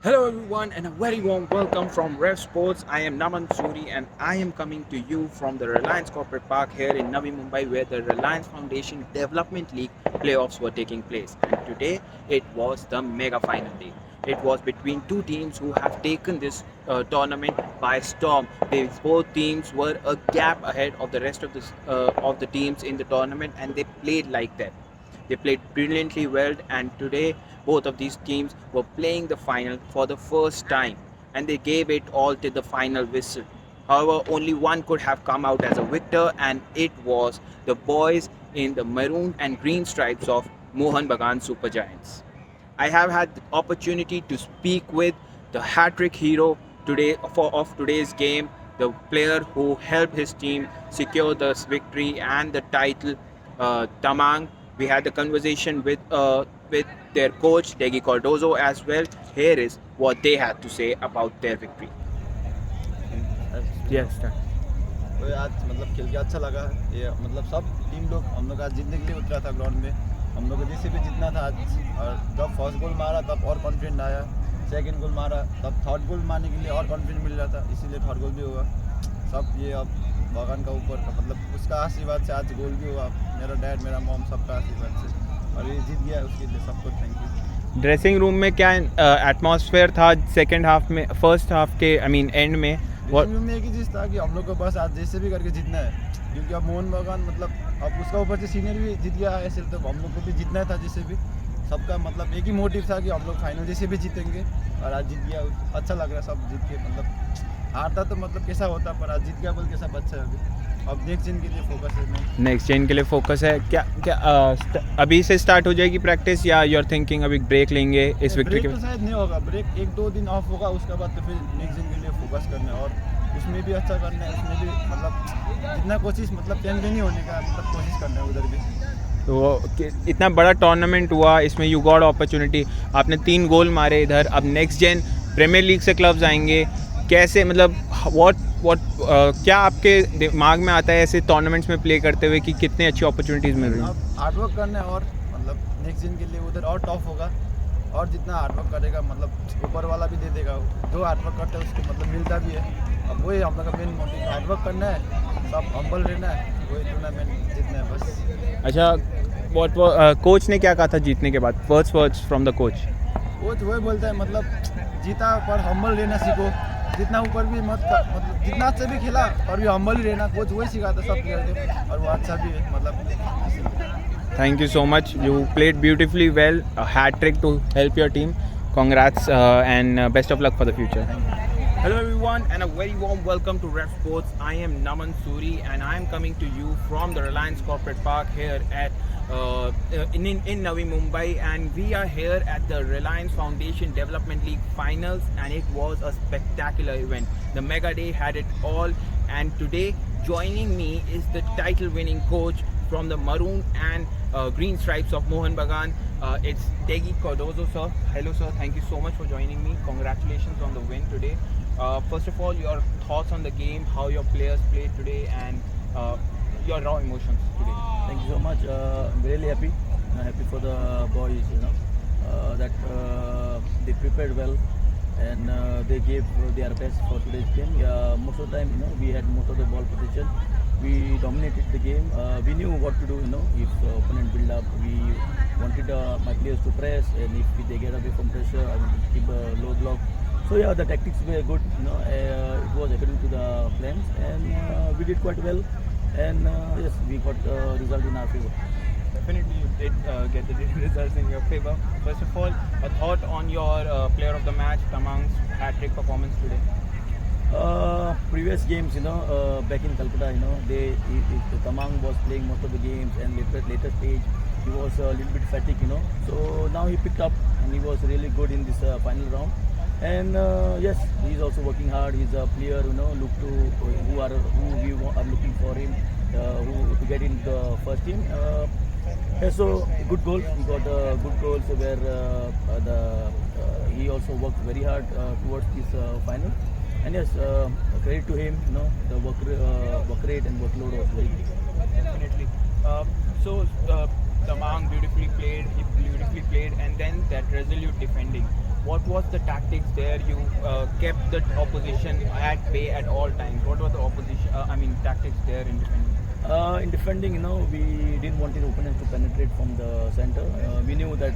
Hello everyone and a very warm welcome from Rev Sports. I am Naman Suri and I am coming to you from the Reliance Corporate Park here in Navi Mumbai where the Reliance Foundation Development League playoffs were taking place. And today it was the mega final day. It was between two teams who have taken this tournament by storm. These both teams were a gap ahead of the rest of the teams in the tournament and they played like that. They played brilliantly well, and today both of these teams were playing the final for the first time and they gave it all to the final whistle. However, only one could have come out as a victor, and it was the boys in the maroon and green stripes of Mohan Bagan Super Giants. I have had the opportunity to speak with the hat-trick hero of today's game, the player who helped his team secure the victory and the title, Tamang. We had the conversation with their coach Degi Cardozo as well. Here is what they had to say about their victory. Yes, sir. तो आज खेल के अच्छा लगा। ये सब team लोग हम लोग आज जीतने के लिए उतरा था ग्राउंड में। हम लोग को जैसे भी जीतना था आज। और जब फर्स्ट गोल मारा तब और कॉन्फिडेंट आया, सेकंड गोल मारा तब थर्ड गोल मारने के लिए और कॉन्फिडेंट मिल रहा था, इसीलिए थर्ड गोल भी हुआ। सब ये अब भगवान का ऊपर उसका आशीर्वाद से आज गोल भी हुआ, मेरा डैड मेरा मॉम सबका आशीर्वाद से, और ये जीत गया, उसके लिए सबको थैंक यू। ड्रेसिंग रूम में क्या एटमॉस्फेयर था सेकेंड हाफ में, फर्स्ट हाफ के एंड में? ड्रेसिंग रूम में एक ही चीज़ था कि हम लोग को बस आज जैसे भी करके जीतना है, क्योंकि अब मोहन बागान अब उसका ऊपर से सीनियर भी जीत गया है, ऐसे तो हम लोग को भी जीतना था जैसे भी। सबका एक ही मोटिव था कि हम लोग फाइनल जैसे भी जीतेंगे, और आज जीत गया, अच्छा लग रहा है सब जीत के। हारता तो कैसा होता, पर आज जीत गया बोल के सब अच्छा है। अब नेक्स्ट जेन के लिए फोकस है। नेक्स्ट जेन के लिए फोकस है। क्या क्या अभी से स्टार्ट हो जाएगी प्रैक्टिस, या यू आर थिंकिंग अभी ब्रेक लेंगे इस विक्ट्री के? ब्रेक तो शायद नहीं होगा, ब्रेक 1-2 दिन ऑफ होगा, उसके बाद तो फिर नेक्स्ट जेन के लिए फोकस करना है, और उसमें भी अच्छा करना है, उसमें भी जितना कोशिश चैंपियन नहीं होने का कोशिश करना है उधर भी। तो इतना बड़ा टूर्नामेंट हुआ, इसमें यू गॉट अपॉर्चुनिटी, आपने 3 गोल मारे इधर। अब नेक्स्ट जेन प्रीमियर लीग से क्लब्स आएंगे, कैसे व्हाट क्या आपके दिमाग में आता है ऐसे टूर्नामेंट्स में प्ले करते हुए कि कितने अच्छी अपॉर्चुनिटीज़ मिल रही हैं? अब हार्डवर्क करना है, और नेक्स्ट जेन के लिए उधर और टफ होगा, और जितना हार्डवर्क करेगा ऊपर वाला भी दे देगा। जो हार्डवर्क करता है उसको मिलता भी है। अब वही हम लोग का मेन मोटिव, हार्डवर्क करना है, सब हम्बल रहना है, वही टूर्नामेंट जीतना है बस। अच्छा, कोच ने क्या कहा था जीतने के बाद? First words from the coach वही बोलता है जीता पर हम्बल रहना सीखो, जितना ऊपर भी जितना अच्छा भी खेला और भी हम्बल ही रहना, कोच वही सिखाता सब प्लेयर को, और वो अच्छा भी है Thank you so much. You played beautifully well. A hat trick to help your team. Congrats and best of luck for the future. Hello everyone and a very warm welcome to Rev Sports. I am Naman Suri and I am coming to you from the Reliance Corporate Park here at in Navi Mumbai, and we are here at the Reliance Foundation Development League Finals, and it was a spectacular event. The mega day had it all, and today joining me is the title winning coach from the maroon and green stripes of Mohan Bagan. It's Degi Cardozo, sir. Hello sir, thank you so much for joining me. Congratulations on the win today. First of all, your thoughts on the game, how your players played today, and your raw emotions today. Thank you so much. I'm really happy. Happy for the boys, that they prepared well, and they gave their best for today's game. Most of the time, we had most of the ball possession. We dominated the game. We knew what to do. If opponent build up, we wanted my players to press, and if they get away from pressure, I wanted to keep a low block. So yeah, the tactics were good. It was according to the plans, and we did quite well. And yes, we got result in our favor. Definitely, you did get the results in your favor. First of all, a thought on your player of the match, Tamang's hat-trick performance today. Previous games, back in Calcutta, Tamang was playing most of the games, and later stage he was a little bit fatigued, So now he picked up, and he was really good in this final round. And yes, he's also working hard. He's a player, who we are looking for him, who to get in the first team. So good goals. He got good goals where he also worked very hard towards this final. And yes, credit to him. The work rate and workload was very big. Definitely. Tamang beautifully played. He beautifully played, and then that resolute defending. What was the tactics there? You kept the opposition at bay at all times. What was the opposition? Tactics there in defending. In defending, we didn't want the opponent to penetrate from the center. We knew that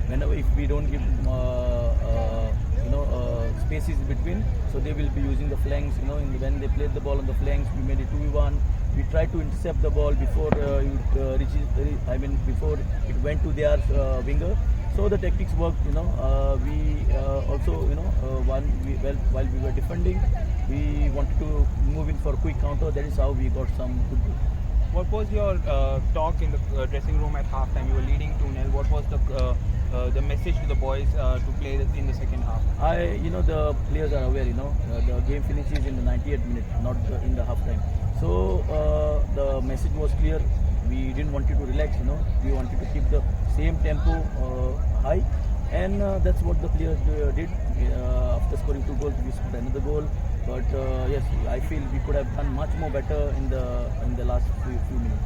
whenever if we don't give spaces between, so they will be using the flanks. When they played the ball on the flanks, we made it 2v1. We tried to intercept the ball before before it went to their winger. So the tactics worked. We also, while we were defending, we wanted to move in for a quick counter. That is how we got some good goals. What was your talk in the dressing room at halftime? You were leading 2-0. What was the message to the boys to play in the second half? The players are aware. The game finishes in the 98th minute, not in the halftime. So the message was clear. We didn't want you to relax. We wanted to keep the same tempo high, and that's what the players did. After scoring 2 goals, we scored another goal. But yes, I feel we could have done much more better in the last few minutes.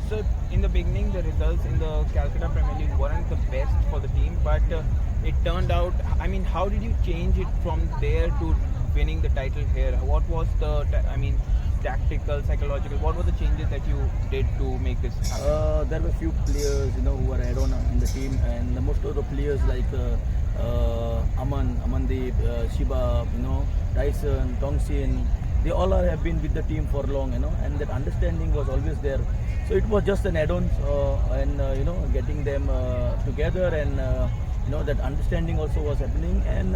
So in the beginning, the results in the Calcutta Premier League weren't the best for the team, but it turned out. How did you change it from there to winning the title here? What was the tactical, psychological? What were the changes that you did to make this happen? There were few players, who were add-on in the team, and most of the players like Amandeep, Shiba, Tyson, Tongsin, they all have been with the team for long, and that understanding was always there. So it was just an add-on, and getting them together, and that understanding also was happening, and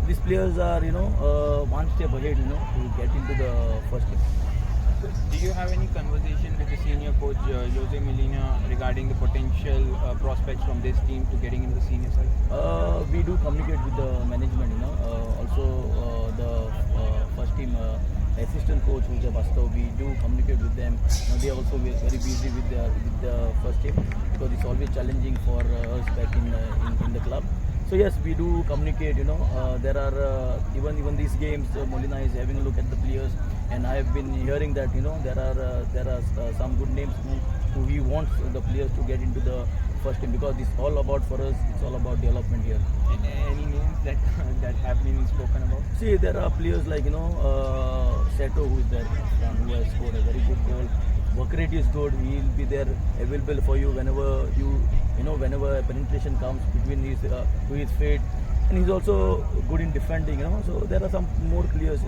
these players are one step ahead, to get into the first team. Do you have any conversation with the senior coach Jose Molina regarding the potential prospects from this team to getting into the senior side? We do communicate with the management, also the first team assistant coach Vijay Bastav. We do communicate with them. They are also very busy with the first team because it's always challenging for us back in the club. So yes, we do communicate. There are even these games, Molina is having a look at the players, and I have been hearing that there are some good names who he wants the players to get into the first team, because it's all about, for us, it's all about development here. Any names that have been spoken about? See, there are players like Seto, who is there, who has scored a very good goal. Work is good. He will be there available for you whenever whenever a penetration comes between his feet, and he's also good in defending. So there are some more players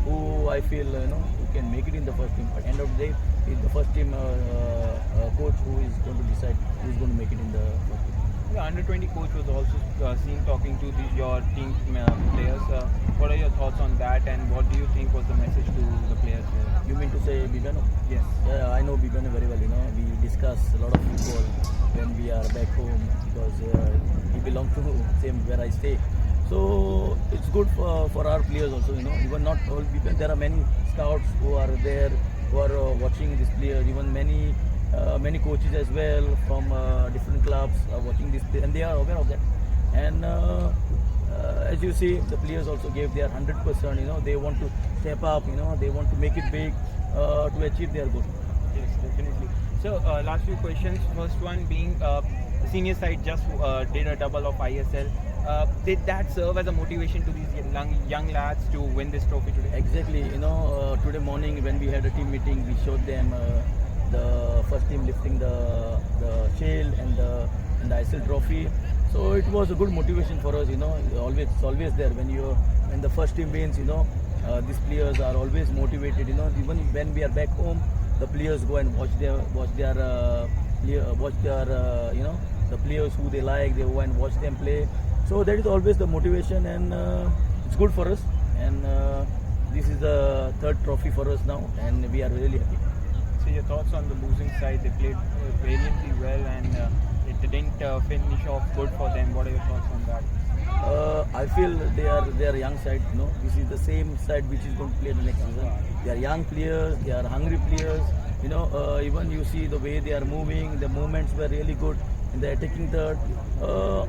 who I feel who can make it in the first team. But end of the day, it's the first team coach who is going to decide who is going to make it in the first team. The under-20 coach was also seen talking to your team players. What are your thoughts on that, and what do you think was the message to the players here? You mean to say Bibano? Yes. Yeah, I know Bibano very well. We discuss a lot of football when we are back home, because he belongs to same where I stay. So it's good for our players also. Even not all Bibano. There are many scouts who are there, who are watching these players. Even many coaches as well from different clubs are watching this, and they are aware of that. And as you see, the players also gave their 100%. They want to step up. They want to make it big to achieve their goal. Yes, definitely. So last few questions. First one being, the senior side just did a double of ISL. Did that serve as a motivation to these young lads to win this trophy today? Exactly. Today morning when we had a team meeting, we showed them the first team lifting the shield and the ISL trophy. So it was a good motivation for us. It's always there when the first team wins. These players are always motivated. Even when we are back home, the players go and watch the players who they like. They go and watch them play. So that is always the motivation, and it's good for us. And this is the third trophy for us now, and we are really happy. So your thoughts on the losing side? They played brilliantly well, and it didn't finish off good for them. What are your thoughts on that? I feel they are young side. This is the same side which is going to play the next season. They are young players. They are hungry players. Even you see the way they are moving. The movements were really good in the attacking third.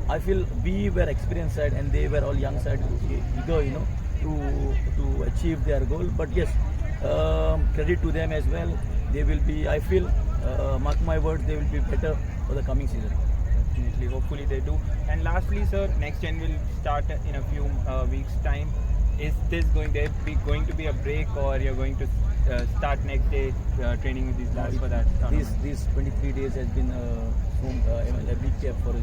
I feel we were experienced side, and they were all young side, eager, to achieve their goal. But yes, credit to them as well. They will be, I feel, mark my words, they will be better for the coming season. definitely. Hopefully they do. And lastly, sir, next gen will start in a few weeks' time. Is this going to be a break, or you're going to start next day training with these lads for that tournament? These 23 days has been a big gap for us.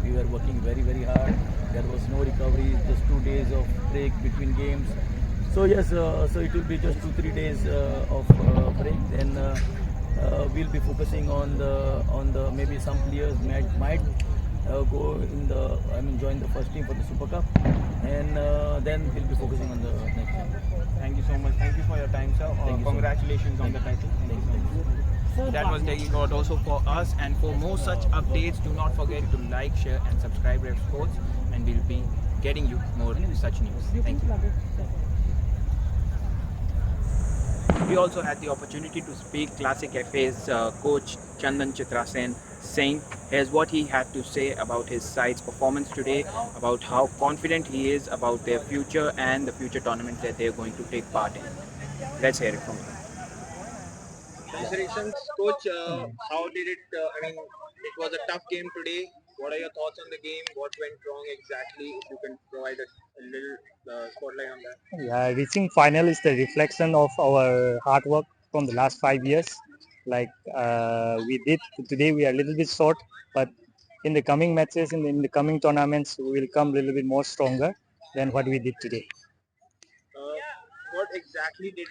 We were working very hard. There was no recovery. Just 2 days of break between games. So yes, so it will be just 2-3 days of break. Then we'll be focusing on the maybe some players might go in the join the first team for the Super Cup, and then we'll be focusing on the next game. Thank you so much. Thank you for your time, sir. Thank you so much. Congratulations on the title. Thank you so much. That was taking out also for us. And for more such updates, do not forget to like, share, and subscribe Rev Sports. And we'll be getting you more such news. Thank you. We also had the opportunity to speak Classic FA's coach Chandan Chitra Sen, saying here's what he had to say about his side's performance today, about how confident he is about their future and the future tournaments that they're going to take part in. Let's hear it from him. Congratulations, coach. How did it? It was a tough game today. What are your thoughts on the game? What went wrong exactly? If you can provide a little spotlight on that. Yeah, reaching final is the reflection of our hard work from the last 5 years. Like we did today, we are a little bit short, but in the coming matches, in the coming tournaments, we will come a little bit more stronger than what we did today. What exactly did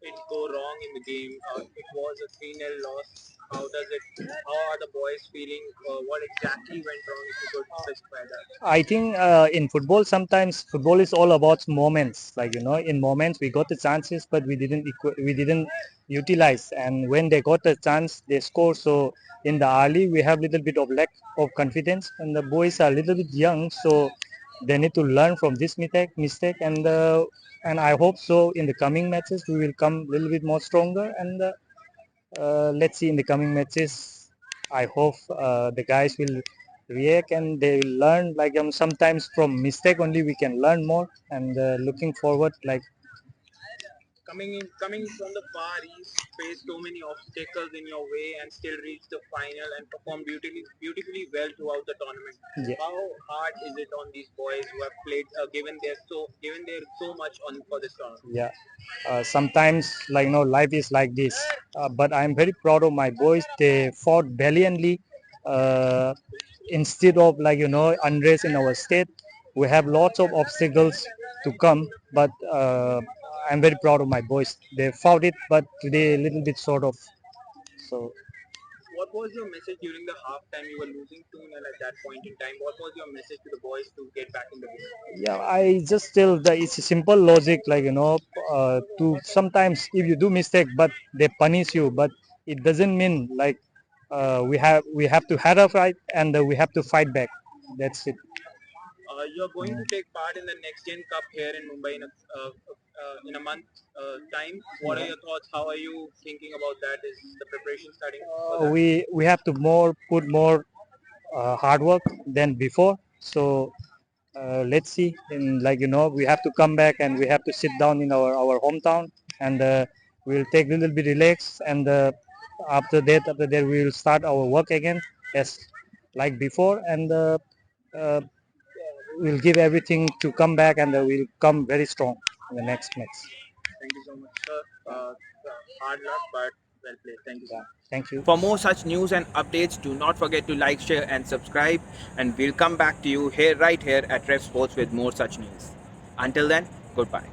it go wrong in the game? It was a 3-0 loss. How are the boys feeling? What exactly went wrong, if you could specify that? I think in football, sometimes football is all about moments. Like in moments we got the chances, but we didn't utilize. And when they got the chance, they score. So in the early, we have little bit of lack of confidence, and the boys are a little bit young, so they need to learn from this mistake. And I hope so. In the coming matches, we will come a little bit more stronger. And let's see in the coming matches. I hope the guys will react and they will learn. Like sometimes from mistake only we can learn more. And looking forward, like Coming from the Far East, faced so many obstacles in your way and still reached the final and performed beautifully well throughout the tournament. Yeah. How hard is it on these boys who have played, given their so much on for this tournament? yeah. Sometimes like life is like this. But I'm very proud of my boys. They fought valiantly. Instead of unrest in our state, we have lots of obstacles to come. But I'm very proud of my boys. They fought it, but today a little bit sort of. So What was your message during the halftime? You were losing 2-0 at that point in time. What was your message to the boys to get back in the game? yeah, I just tell that it's a simple logic, like to sometimes if you do mistake, but they punish you, but it doesn't mean like we have to have a fight and we have to fight back. That's it. You're going to take part in the Next Gen Cup here in Mumbai in a month time. What are your thoughts? How are you thinking about that? Is the preparation starting? For that? We have to put more hard work than before. So let's see. In we have to come back and we have to sit down in our hometown, and we'll take a little bit relax. And after that we will start our work again as like before, and uh, we'll give everything to come back, and we'll come very strong in the next match. Thank you so much, sir. Hard luck, but well played. Thank you so Yeah. much. Thank you. For more such news and updates, do not forget to like, share, and subscribe. And we'll come back to you right here at Rev Sports with more such news. Until then, goodbye.